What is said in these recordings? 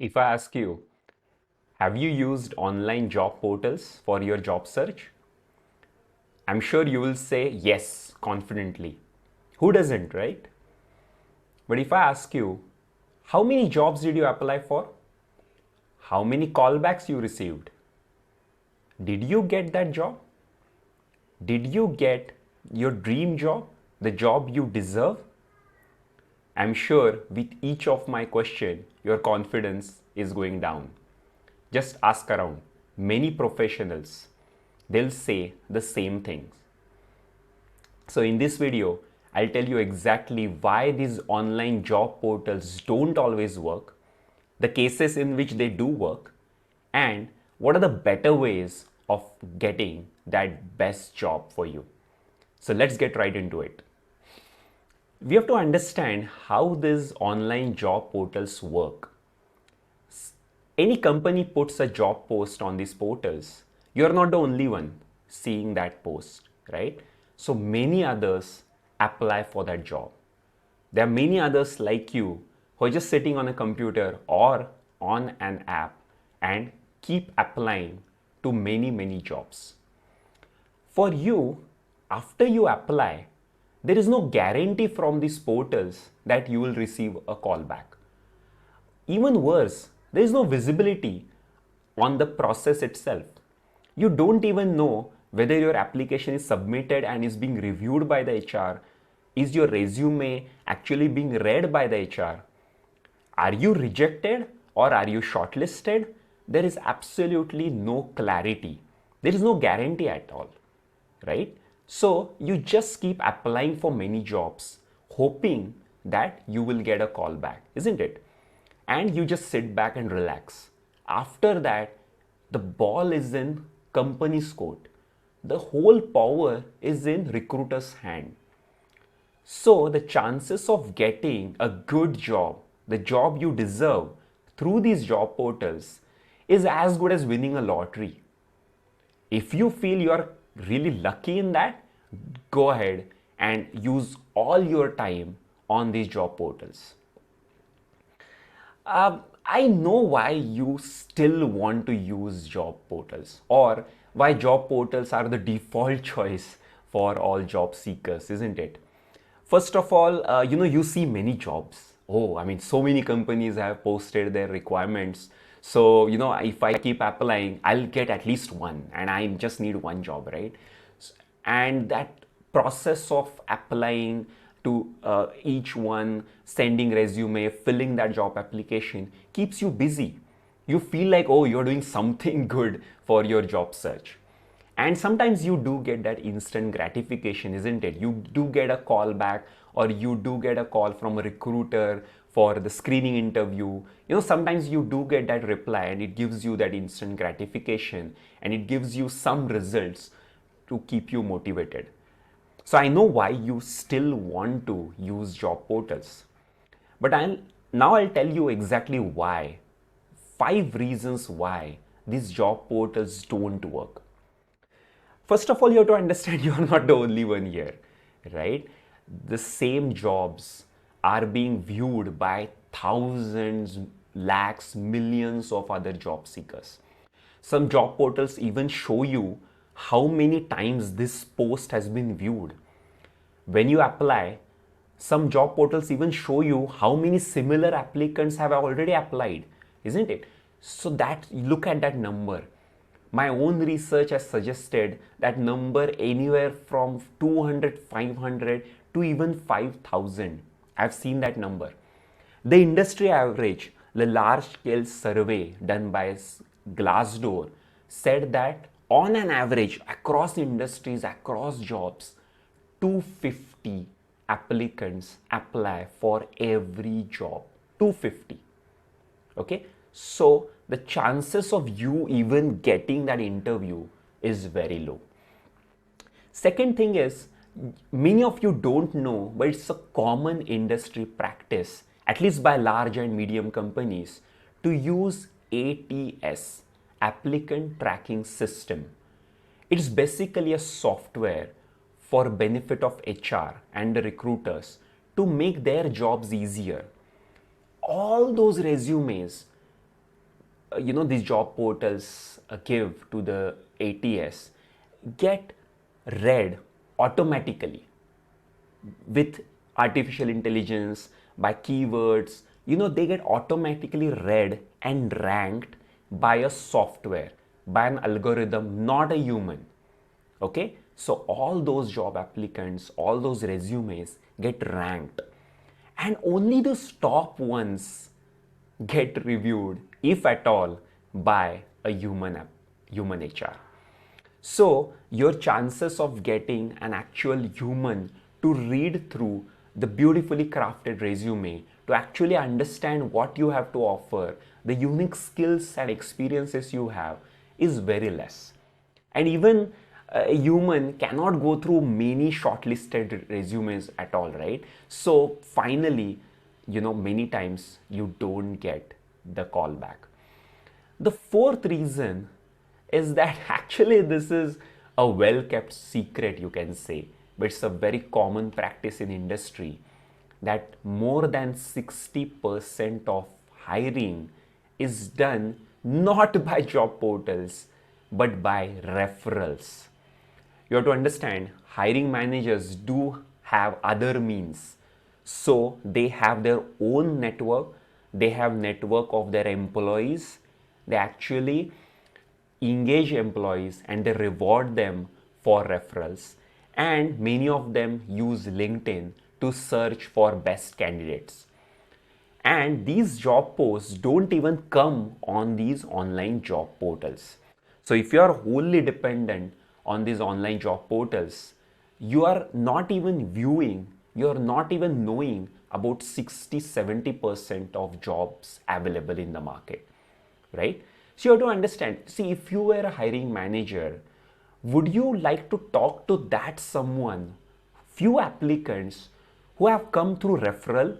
If I ask you, have you used online job portals for your job search? I'm sure you will say yes confidently. Who doesn't, right? But if I ask you, how many jobs did you apply for? How many callbacks you received? Did you get that job? Did you get your dream job, the job you deserve? I'm sure with each of my question, your confidence is going down. Just ask around. Many professionals, they'll say the same things. So in this video, I'll tell you exactly why these online job portals don't always work, the cases in which they do work, and what are the better ways of getting that best job for you. So let's get right into it. We have to understand how these online job portals work. Any company puts a job post on these portals, you're not the only one seeing that post, right? So many others apply for that job. There are many others like you who are just sitting on a computer or on an app and keep applying to many jobs. For you, after you apply, there is no guarantee from these portals that you will receive a call back. Even worse, there is no visibility on the process itself. You don't even know whether your application is submitted and is being reviewed by the HR. Is your resume actually being read by the HR? Are you rejected or are you shortlisted? There is absolutely no clarity. There is no guarantee at all, right? So you just keep applying for many jobs, hoping that you will get a call back, isn't it? And you just sit back and relax. After that, the ball is in company's court. The whole power is in recruiter's hand. So the chances of getting a good job, the job you deserve through these job portals is as good as winning a lottery. If you feel you are really lucky in that, go ahead and use all your time on these job portals. I know why you still want to use job portals or why job portals are the default choice for all job seekers, isn't it? First of all, you see many jobs. Oh, I mean, so many companies have posted their requirements. So, if I keep applying, I'll get at least one, and I just need one job, right? And that process of applying to each one, sending resume, filling that job application keeps you busy. You feel like, oh, you're doing something good for your job search. And sometimes you do get that instant gratification, isn't it? You do get a call back or you do get a call from a recruiter for the screening interview. Sometimes you do get that reply and it gives you that instant gratification and it gives you some results to keep you motivated. So I know why you still want to use job portals. But I'll tell you exactly why. 5 reasons why these job portals don't work. First of all, you have to understand you're not the only one here, right? The same jobs are being viewed by thousands, lakhs, millions of other job seekers. Some job portals even show you how many times this post has been viewed. When you apply, some job portals even show you how many similar applicants have already applied, isn't it? So that look at that number. My own research has suggested that number anywhere from 200, 500 to even 5,000. I've seen that number. The industry average, the large scale survey done by Glassdoor, said that on an average across industries, across jobs, 250 applicants apply for every job. 250. Okay, so the chances of you even getting that interview is very low. Second thing is, many of you don't know, but it's a common industry practice, at least by large and medium companies, to use ATS, applicant tracking system. It's basically a software for benefit of HR and the recruiters to make their jobs easier. All those resumes these job portals give to the ATS get read automatically with artificial intelligence by keywords. They get automatically read and ranked by a software, by an algorithm, not a human. Okay, so all those job applicants, all those resumes get ranked, and only the top ones get reviewed, if at all, by a human HR. So your chances of getting an actual human to read through the beautifully crafted resume, to actually understand what you have to offer, the unique skills and experiences you have, is very less. And even a human cannot go through many shortlisted resumes at all, right? So finally, many times you don't get the call back. The fourth reason is that actually this is a well kept secret, you can say, but it's a very common practice in industry, that more than 60% of hiring is done not by job portals but by referrals. You have to understand, hiring managers do have other means. So they have their own network, they have network of their employees, they actually engage employees and they reward them for referrals, and many of them use LinkedIn to search for best candidates. And these job posts don't even come on these online job portals. So if you are wholly dependent on these online job portals, you are not even viewing, you are not even knowing about 60-70% of jobs available in the market, right? So you have to understand, see, if you were a hiring manager, would you like to talk to that someone, few applicants who have come through referral,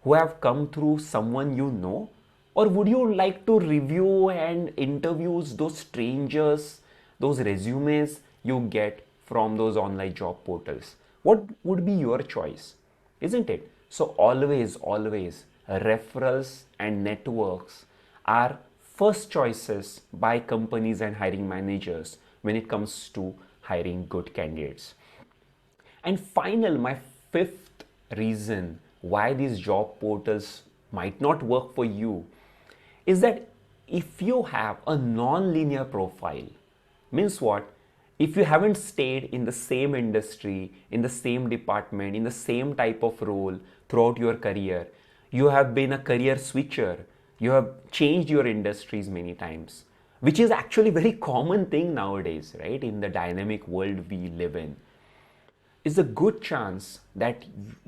who have come through someone you know? Or would you like to review and interviews those strangers, those resumes you get from those online job portals? What would be your choice? Isn't it? So always, always, referrals and networks are first choices by companies and hiring managers when it comes to hiring good candidates. And final, my fifth reason why these job portals might not work for you is that if you have a non-linear profile, means what? If you haven't stayed in the same industry, in the same department, in the same type of role throughout your career, you have been a career switcher, you have changed your industries many times, which is actually a very common thing nowadays, right? In the dynamic world we live in, is a good chance that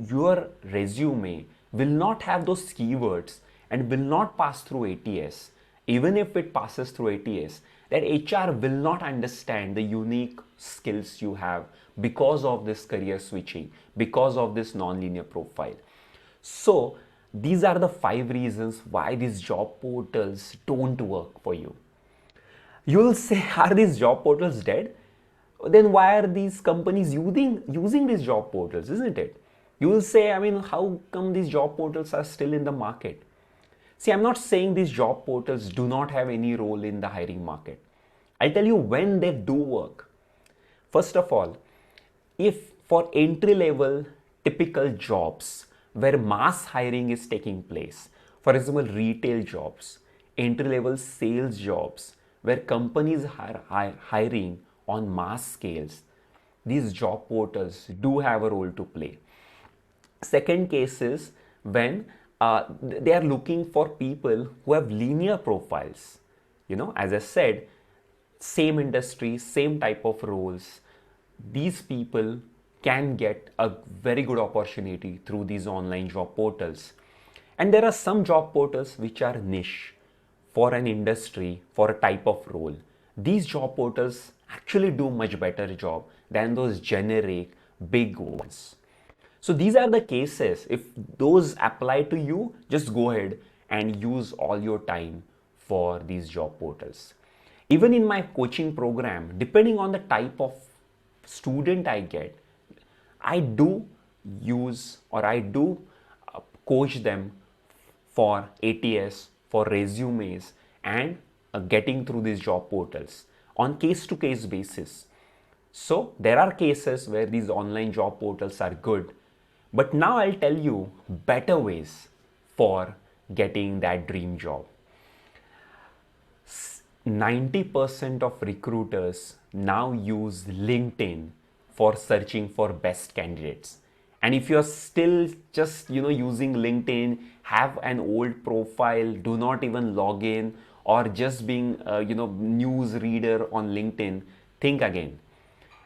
your resume will not have those keywords and will not pass through ATS. Even if it passes through ATS, that HR will not understand the unique skills you have because of this career switching, because of this non-linear profile. So these are the 5 reasons why these job portals don't work for you. You'll say, are these job portals dead? Then why are these companies using these job portals, isn't it? You will say, I mean, how come these job portals are still in the market? See, I'm not saying these job portals do not have any role in the hiring market. I'll tell you when they do work. First of all, if for entry level typical jobs where mass hiring is taking place, for example, retail jobs, entry level sales jobs where companies are hiring on mass scales, these job portals do have a role to play. Second case is when they are looking for people who have linear profiles. As I said, same industry, same type of roles. These people can get a very good opportunity through these online job portals. And there are some job portals which are niche for an industry, for a type of role. These job portals actually do much better job than those generic big ones. So these are the cases. If those apply to you, just go ahead and use all your time for these job portals. Even in my coaching program, depending on the type of student I get, I do use or I do coach them for ATS, for resumes, and getting through these job portals on case to case basis. So there are cases where these online job portals are good, but now I'll tell you better ways for getting that dream job. 90% of recruiters now use LinkedIn for searching for best candidates. And if you're still just using LinkedIn, have an old profile, do not even log in, or just being news reader on LinkedIn, think again.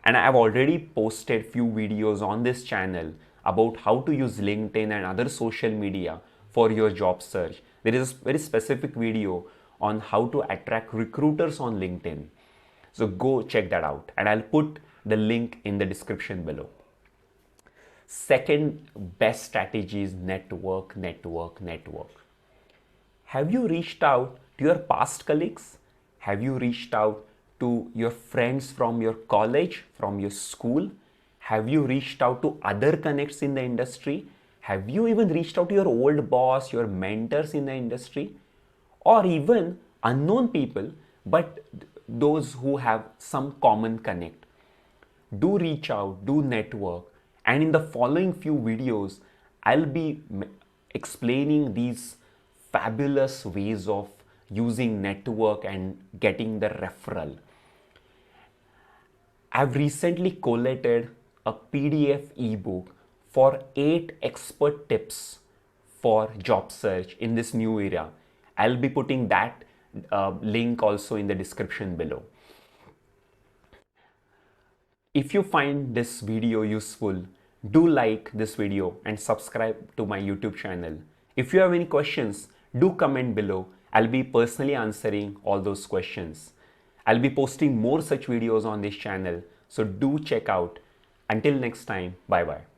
And I have already posted few videos on this channel about how to use LinkedIn and other social media for your job search. There is a very specific video on how to attract recruiters on LinkedIn. So go check that out, and I'll put the link in the description below. Second best strategy is network, network, network. Have you reached out to your past colleagues? Have you reached out to your friends from your college, from your school? Have you reached out to other connects in the industry? Have you even reached out to your old boss, your mentors in the industry? Or even unknown people, but those who have some common connect? Do reach out, do network, and in the following few videos, I'll be explaining these fabulous ways of using network and getting the referral. I've recently collated a PDF ebook for 8 expert tips for job search in this new era. I'll be putting that link also in the description below. If you find this video useful, do like this video and subscribe to my YouTube channel. If you have any questions, do comment below. I'll be personally answering all those questions. I'll be posting more such videos on this channel, so do check out. Until next time, bye bye.